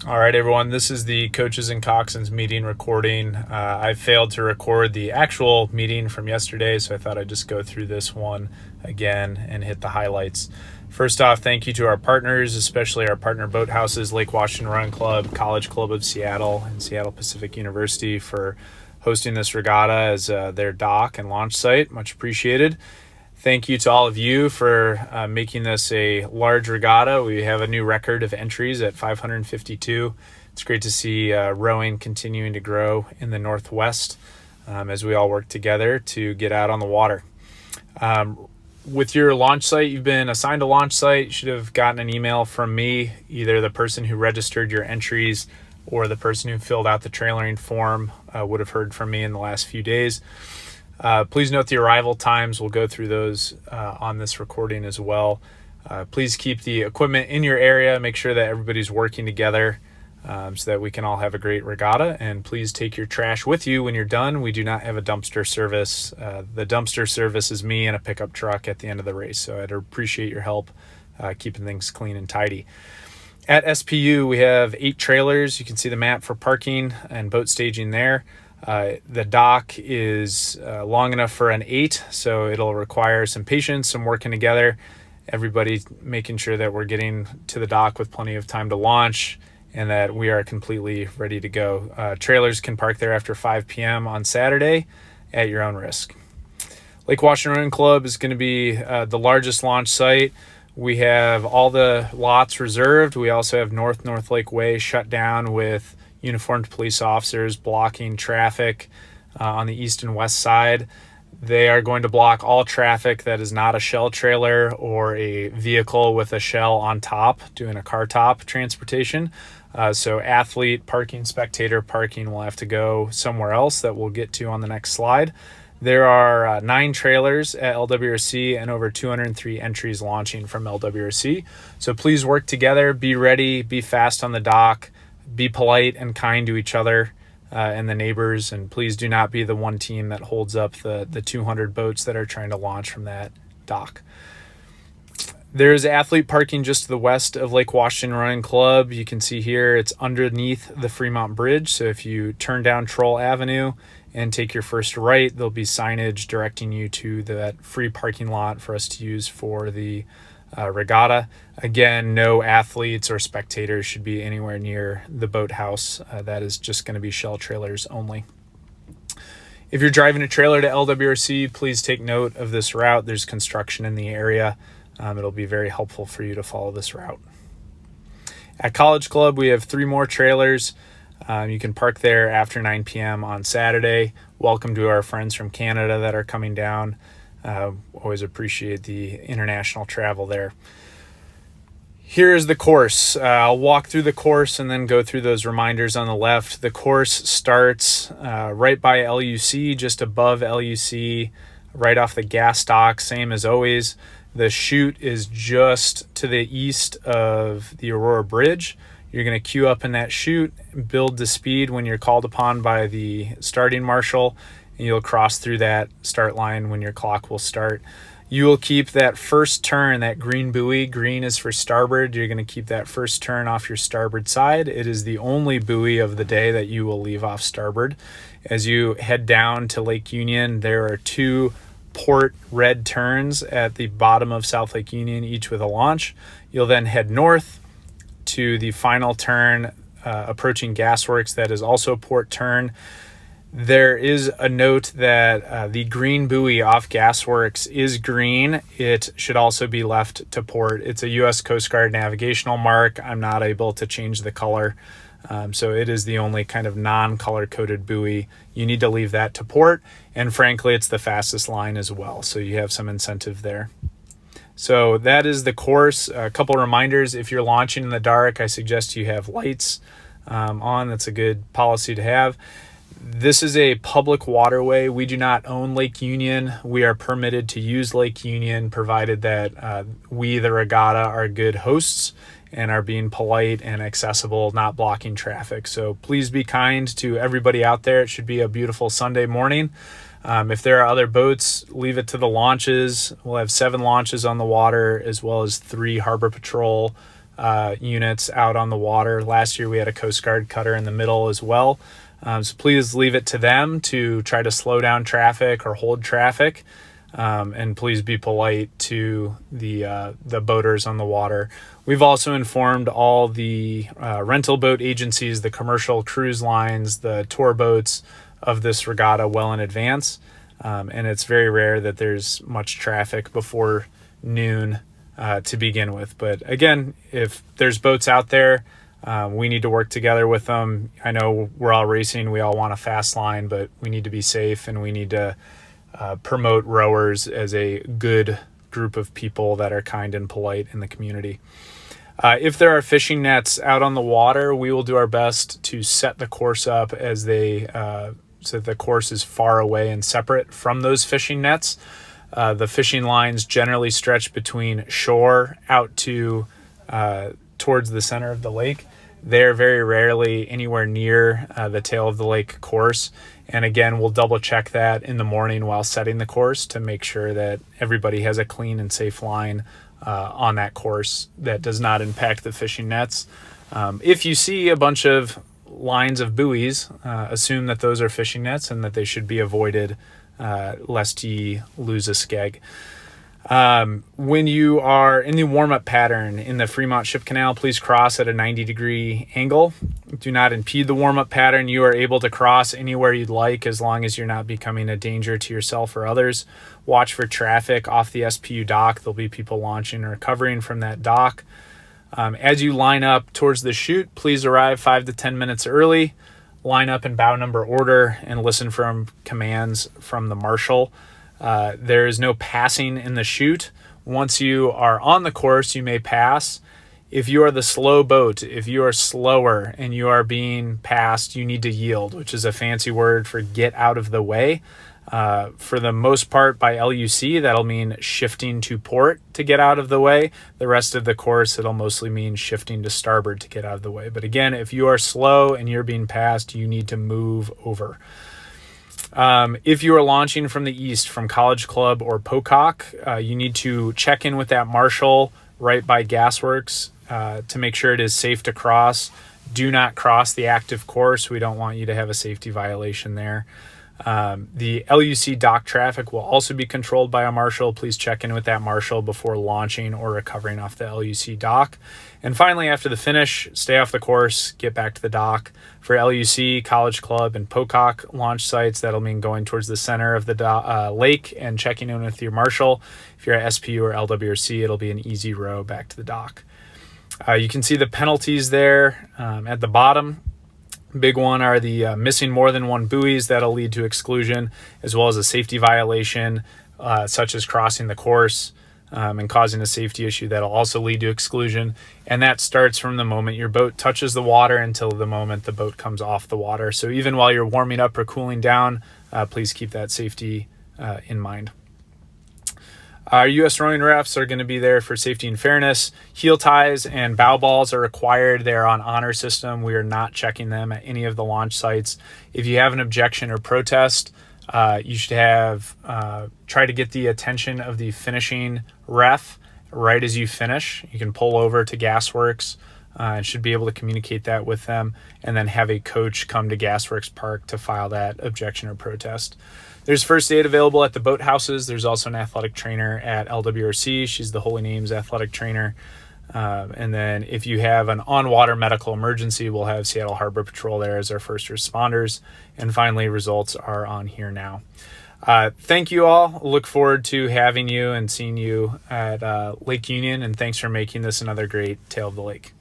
All right, everyone, this is the Coaches and Coxswains meeting recording. I failed to record the actual meeting from yesterday, so I thought I'd just go through this one again and hit the highlights. First off, thank you to our partners, especially our partner boathouses, Lake Washington Rowing Club, College Club of Seattle, and Seattle Pacific University for hosting this regatta as their dock and launch site. Much appreciated. Thank you to all of you for making this a large regatta. We have a new record of entries at 552. It's great to see rowing continuing to grow in the Northwest as we all work together to get out on the water. With your launch site, you've been assigned a launch site. You should have gotten an email from me, either the person who registered your entries or the person who filled out the trailering form would have heard from me in the last few days. Please note the arrival times. We'll go through those on this recording as well. Please keep the equipment in your area. Make sure that everybody's working together so that we can all have a great regatta. And please take your trash with you when you're done. We do not have a dumpster service. The dumpster service is me and a pickup truck at the end of the race. So I'd appreciate your help keeping things clean and tidy. At SPU, we have 8 trailers. You can see the map for parking and boat staging there. The dock is long enough for an 8, so it'll require some patience, some working together, everybody making sure that we're getting to the dock with plenty of time to launch and that we are completely ready to go. Trailers can park there after 5 p.m. on Saturday at your own risk. Lake Washington Rowing Club is going to be the largest launch site. We have all the lots reserved. We also have North Lake Way shut down with uniformed police officers blocking traffic on the east and west side. They are going to block all traffic that is not a shell trailer or a vehicle with a shell on top, doing a car top transportation. So athlete parking, spectator parking will have to go somewhere else that we'll get to on the next slide. There are 9 trailers at LWRC and over 203 entries launching from LWRC. So please work together, be ready, be fast on the dock. Be polite and kind to each other and the neighbors, and please do not be the one team that holds up the 200 boats that are trying to launch from that dock. There's athlete parking just to the west of Lake Washington Rowing Club. You can see here it's underneath the Fremont Bridge, so if you turn down Troll Avenue and take your first right, there'll be signage directing you to that free parking lot for us to use for the regatta. Again, no athletes or spectators should be anywhere near the boathouse. That is just going to be shell trailers only. If you're driving a trailer to LWRC, please take note of this route. There's construction in the area. It'll be very helpful for you to follow this route. At College Club, we have 3 more trailers. You can park there after 9 p.m. on Saturday. Welcome to our friends from Canada that are coming down. Always appreciate the international travel there. Here's the course. I'll walk through the course and then go through those reminders on the left. The course starts right by LUC, just above LUC, right off the gas dock, same as always. The chute is just to the east of the Aurora Bridge. You're going to queue up in that chute, build the speed when you're called upon by the starting marshal, and you'll cross through that start line when your clock will start. You will keep that first turn, that green buoy. Green is for starboard. You're going to keep that first turn off your starboard side. It is the only buoy of the day that you will leave off starboard. As you head down to Lake Union, there are 2 port red turns at the bottom of South Lake Union, each with a launch. You'll then head north to the final turn approaching Gasworks. That is also port turn. There is a note that the green buoy off Gasworks is green. It should also be left to port. It's a U.S. Coast Guard navigational mark. I'm not able to change the color. So it is the only kind of non-color coded buoy. You need to leave that to port. And frankly, it's the fastest line as well. So you have some incentive there. So that is the course. A couple reminders. If you're launching in the dark, I suggest you have lights on. That's a good policy to have. This is a public waterway. We do not own Lake Union. We are permitted to use Lake Union provided that we, the regatta, are good hosts and are being polite and accessible, not blocking traffic. So please be kind to everybody out there. It should be a beautiful Sunday morning. If there are other boats, leave it to the launches. We'll have 7 launches on the water, as well as 3 Harbor Patrol units out on the water. Last year we had a Coast Guard cutter in the middle as well. So please leave it to them to try to slow down traffic or hold traffic. And please be polite to the boaters on the water. We've also informed all the rental boat agencies, the commercial cruise lines, the tour boats of this regatta well in advance. And it's very rare that there's much traffic before noon to begin with. But again, if there's boats out there, we need to work together with them. I know we're all racing. We all want a fast line, but we need to be safe, and we need to promote rowers as a good group of people that are kind and polite in the community. If there are fishing nets out on the water, we will do our best to set the course up as so that the course is far away and separate from those fishing nets. The fishing lines generally stretch between shore out to towards the center of the lake. They're very rarely anywhere near the tail of the lake course. And again, we'll double check that in the morning while setting the course to make sure that everybody has a clean and safe line on that course that does not impact the fishing nets. If you see a bunch of lines of buoys, assume that those are fishing nets and that they should be avoided lest ye lose a skeg. When you are in the warm-up pattern in the Fremont Ship Canal, please cross at a 90-degree angle. Do not impede the warm-up pattern. You are able to cross anywhere you'd like as long as you're not becoming a danger to yourself or others. Watch for traffic off the SPU dock. There'll be people launching or recovering from that dock. As you line up towards the chute, please arrive 5 to 10 minutes early. Line up in bow number order and listen for commands from the marshal. There is no passing in the chute. Once you are on the course, you may pass. If you are the slow boat, if you are slower and you are being passed, you need to yield, which is a fancy word for get out of the way. For the most part by LUC, that'll mean shifting to port to get out of the way. The rest of the course, it'll mostly mean shifting to starboard to get out of the way. But again, if you are slow and you're being passed, you need to move over. If you are launching from the east, from College Club or Pocock, you need to check in with that marshal right by Gasworks to make sure it is safe to cross. Do not cross the active course. We don't want you to have a safety violation there. The LUC dock traffic will also be controlled by a marshal. Please check in with that marshal before launching or recovering off the LUC dock. And finally, after the finish, stay off the course, get back to the dock. For LUC, College Club, and Pocock launch sites, that'll mean going towards the center of the lake and checking in with your marshal. If you're at SPU or LWRC, it'll be an easy row back to the dock. You can see the penalties there at the bottom. Big one are the missing more than one buoys. That'll lead to exclusion, as well as a safety violation, such as crossing the course and causing a safety issue. That'll also lead to exclusion. And that starts from the moment your boat touches the water until the moment the boat comes off the water. So even while you're warming up or cooling down, please keep that safety in mind. Our U.S. rowing refs are going to be there for safety and fairness. Heel ties and bow balls are required. They're on honor system. We are not checking them at any of the launch sites. If you have an objection or protest, you should have try to get the attention of the finishing ref right as you finish. You can pull over to Gasworks and should be able to communicate that with them, and then have a coach come to Gasworks Park to file that objection or protest. There's first aid available at the boathouses. There's also an athletic trainer at LWRC. She's the Holy Names athletic trainer. And then if you have an on-water medical emergency, we'll have Seattle Harbor Patrol there as our first responders. And finally, results are on here now. Thank you all. Look forward to having you and seeing you at Lake Union. And thanks for making this another great Tale of the Lake.